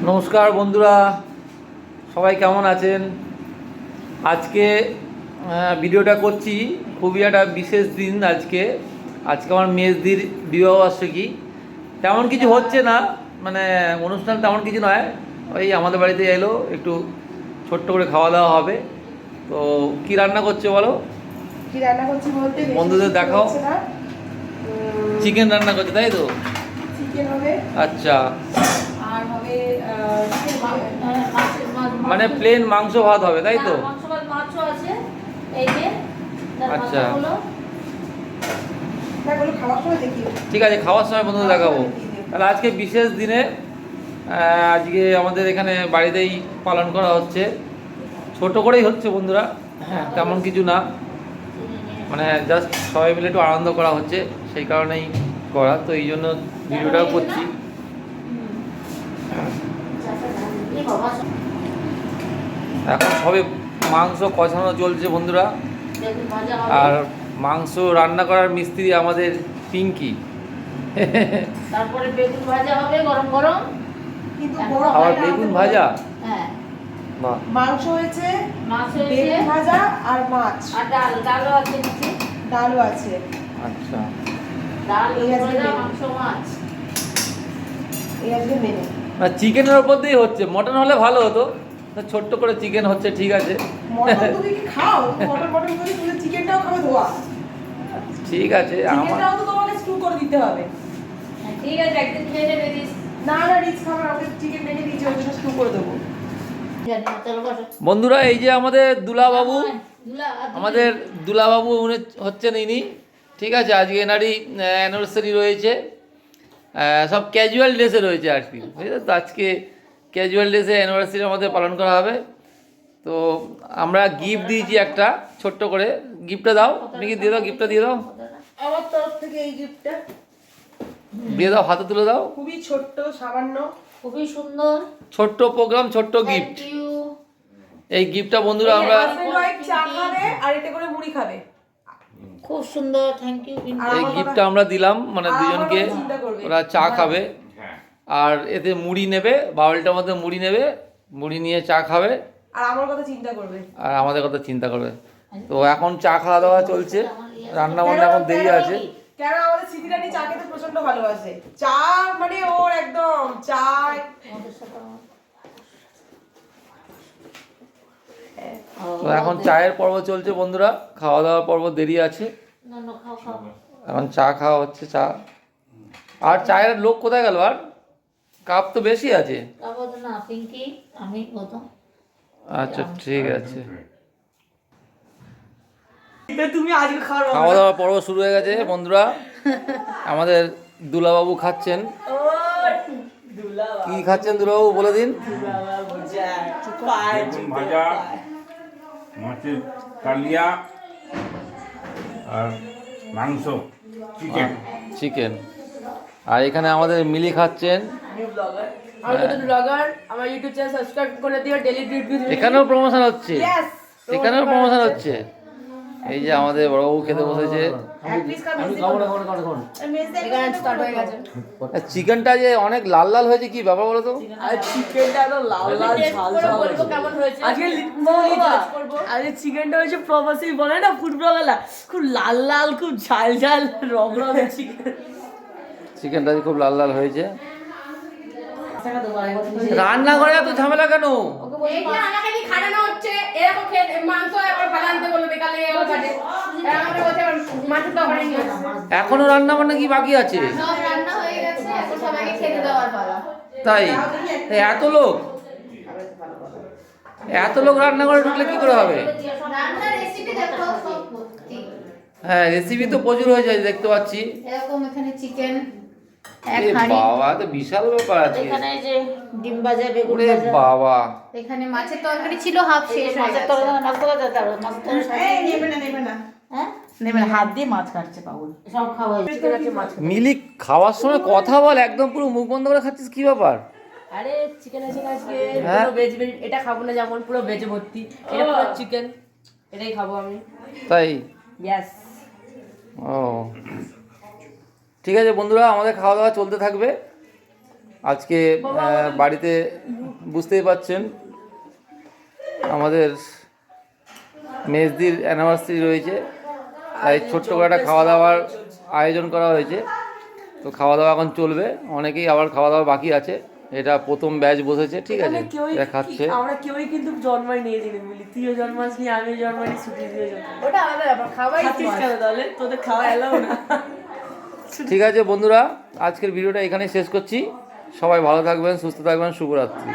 নমস্কার বন্ধুরা, সবাই কেমন আছেন? আজকে ভিডিওটা করছি, খুবই একটা বিশেষ দিন। আজকে আমার মেজদির বিবাহবার্ষিকী। তেমন কিছু হচ্ছে না, মানে অনুষ্ঠান তেমন কিছু নয়, ওই আমাদের বাড়িতে এলো, একটু ছোট্ট করে খাওয়া দাওয়া হবে। তো কি রান্না করছে বলো? কি রান্না করছি বলতে বন্ধুদের দেখাও। চিকেন রান্না করছে, তাই তো? চিকেন হবে, আচ্ছা, আর হবে মানে প্লেন মাংস ভাত হবে, তাই তো? মাংস ভাত, মাছও আছে এই যে। আচ্ছা, খাওয়ার সময় দেখিও। ঠিক আছে, খাওয়ার সময় বন্ধুদের দেখাবো। তাহলে আজকে বিশেষ দিনে আজকে আমাদের এখানে বাড়িতেই পালন করা হচ্ছে, ছোট করেই হচ্ছে বন্ধুরা, তেমন কিছু না, মানে জাস্ট সবাই মিলে একটু আনন্দ করা হচ্ছে, সেই কারণেই করা। তো এই জন্য ভিডিওটাও করছি। এখন সবে মাংস কষানো চলছে বন্ধুরা, আর মাংস রান্না করার মিস্ত্রি আমাদের পিঙ্কি। তারপরে বেগুন ভাজা হবে গরম গরম। কিন্তু আবার বেগুন ভাজা, হ্যাঁ, বাহ। মাংস হয়েছে, মাছ হয়েছে, বেগুন ভাজা আর মাছ, আর ডালও আছে নিচে। ডালও আছে। আচ্ছা, ডাল, এই বেগুন আজকে ভাজা, মেনু। মাংস, মাছ। এই আজকে মেনু। না, চিকেনের ওপর দিয়েই হচ্ছে, মটন হলে ভালো হতো, তো ছোট্ট করে চিকেন হচ্ছে, ঠিক আছে। মটন তুমি কি খাও? মটন করে তুমি চিকেনটাও খাবে ধোয়া। ঠিক আছে, আমার চিকেনটাও তো তোমাকে স্টু করে দিতে হবে। হ্যাঁ, ঠিক আছে, একদিন খেয়ে নেবে দিস। না রিচ খাবার, আমাকে চিকেন রেখে দিয়েছি, ওই জন্য স্টু করে দেবো। জানি না, চলো বসো। বন্ধুরা, এই যে আমাদের দুলাবাবু, দুলা, আর দুলা। আমাদের দুলাবাবু উনি হচ্ছেন ইনি, ঠিক আছে। আজকে এনারই অ্যানিভার্সারি রয়েছে, সব ক্যাজুয়াল ড্রেসে রয়েছে আর কি, বুঝলে তো। আজকে ক্যাজুয়াল ড্রেসে অ্যানিভার্সারি আমাদের পালন করা হবে। তো আমরা গিফট দিয়েছি একটা ছোট্ট করে। গিফটটা দাও, তুমি কি দিয়ে দাও, গিফটটা দিয়ে দাও, আমার তরফ থেকে এই গিফটটা দিয়ে দাও, হাতে তুলে দাও। খুবই ছোট্ট, সামান্য। খুবই সুন্দর। ছোট্ট প্রোগ্রাম, ছোট্ট গিফট। Thank you. এই গিফটটা বন্ধুরা আমরা, হাজবেন্ড ওয়াইফ চা খাবে আর এতে করে মুড়ি খাবে। খুব সুন্দর, থ্যাংক ইউ। এই গিফটটা আমরা দিলাম, মানে আর আমার দুজনকে। কথা চিন্তা করবে। ওরা চা খাবে আর এতে মুড়ি নেবে, বাউলটার মধ্যে মুড়ি নেবে, মুড়ি নিয়ে চা খাবে আর আমার কথা চিন্তা করবে। আর আমাদের কথা চিন্তা করবে। তো এখন চা খাওয়া দাওয়া চলছে, রান্না বান্না এখন দেরি আছে। কেন আমাদের স্মৃতিরানী চা খেতে প্রচন্ড ভালোবাসে। চা মানে ওর একদম চা। তো এখন চায়ের পর্ব চলছে বন্ধুরা, খাওয়া দাওয়ার পর্ব দেরি আছে। না না, খাও খাও। এখন চা খাওয়া হচ্ছে, চা। আর চায়ের লোক কোথায় গেল? আর কাপ তো বেশি আছে। তারপর না, পিঙ্কি, আমি গৌতম। আচ্ছা, ঠিক আছে। তুমি আজকে খাওয়া খাওয়া দাওয়া পর্ব শুরু হয়ে গেছে বন্ধুরা। আমাদের দুলাবাবু খাচ্ছেন। কি খাচ্ছেন দুলাবাবু, বলে দিন। বেগুন ভাজা, মাছের কালিয়া আর মাংস, চিকেন। চিকেন। আর এখানে আমাদের মিলি খাচ্ছেন। আমি নতুন ব্লগার, আমার ইউটিউব চ্যানেল সাবস্ক্রাইব করে দিও, ডেইলি রিভিউ। এখানেও প্রমোশন হচ্ছে, ইয়েস, এখানেও প্রমোশন হচ্ছে। এই যে আমাদের বড়বাবু খেতে বসেছে। এখানে স্টার্ট হয়ে গেছে। চিকেনটা যে অনেক লাল লাল হয়েছে, কি ব্যাপার বলো তো? আর চিকেনটা তো লাল লাল ঝাল ঝাল বলবো কেমন হয়েছে। আজকে আজকে চিকেনটা হয়েছে প্রবাসী বলে না, ফুটবলাররা খুব লাল লাল, খুব ঝাল ঝাল রং রঙের চিকেন। চিকেনটা খুব লাল লাল হয়েছে। রান্না করে এত ঝামেলা কেন? এই যে আমাকে কি খাটানো হচ্ছে, এরকম খেয়ে মাংস একবার ভালো আনতে বললো, বিকালে এবার কাটে আমাকে বলছে মাছের তরকারি নিয়ে আসছে। এখনো রান্না বান্না কি বাকি আছে? সব রান্না হয়ে গেছে, এখন সবাইকে খেতে দেওয়ার পালা। তাই? এত লোক, এত লোক রান্না করে ঢুকলে কি করে হবে? রান্নার রেসিপি দেখো সব ভর্তি। হ্যাঁ, রেসিপি তো প্রচুর হয়ে যায়, দেখতে পাচ্ছি। এরকম এখানে চিকেন এক এ হাঁড়ি, বাবা, তো বিশাল ব্যাপার আছে। এখানে এই যে ডিম ভাজা, বেগুন ওরে ভাজা। বাবা, এখানে মাছের তরকারি ছিল, হাফ শেষ হয়ে মাছের গেছে। তরকারি, মাছ তরকারি দাও, মাছ তরকারি। নেবে না হ্যাঁ, নেবে না, হাত দিয়ে মাছ কাটছে পাগল। সব খাওয়া হয়েছে। চিকেন আছে, মাছ। মিলি খাওয়ার সময় কথা বল, একদম পুরো মুখ বন্ধ করে খাচ্ছিস, কি ব্যাপার? আরে চিকেন আছে আজকে, হ্যাঁ? পুরো ভেজ, এটা খাবো না, যেমন পুরো ভেজে ভর্তি, এটা পুরো চিকেন, এটাই খাবো আমি। তাই? ইয়েস। ও, ঠিক আছে বন্ধুরা, আমাদের খাওয়া দাওয়া চলতে থাকবে। আজকে বাড়িতে বুঝতেই পাচ্ছেন আমাদের মেজদির অ্যানিভার্সারি রয়েছে, তাই ছোট্ট করে একটা খাওয়া দাওয়ার আয়োজন করা হয়েছে। তো খাওয়া দাওয়া এখন চলবে, অনেকেই আবার খাওয়া দাওয়া বাকি আছে। এটা প্রথম ব্যাচ বসেছে, ঠিক আছে, এখানে কেউই এটা খাচ্ছে। আমরা কেউই কিন্তু জন্মাই নিয়ে জিনি বলি, তুইও জন্মাসনি, আমিও জন্মাইনি, ছুটি দিয়ে জন্মাই। ওটা আলাদা ব্যাপার, খাওয়াই খাচ্ছিস কেন তাহলে? তোদের খাওয়া এলাও না। ঠিক আছে বন্ধুরা, আজকের ভিডিওটা এখানেই শেষ করছি। সবাই ভালো থাকবেন, সুস্থ থাকবেন, শুভরাত্রি।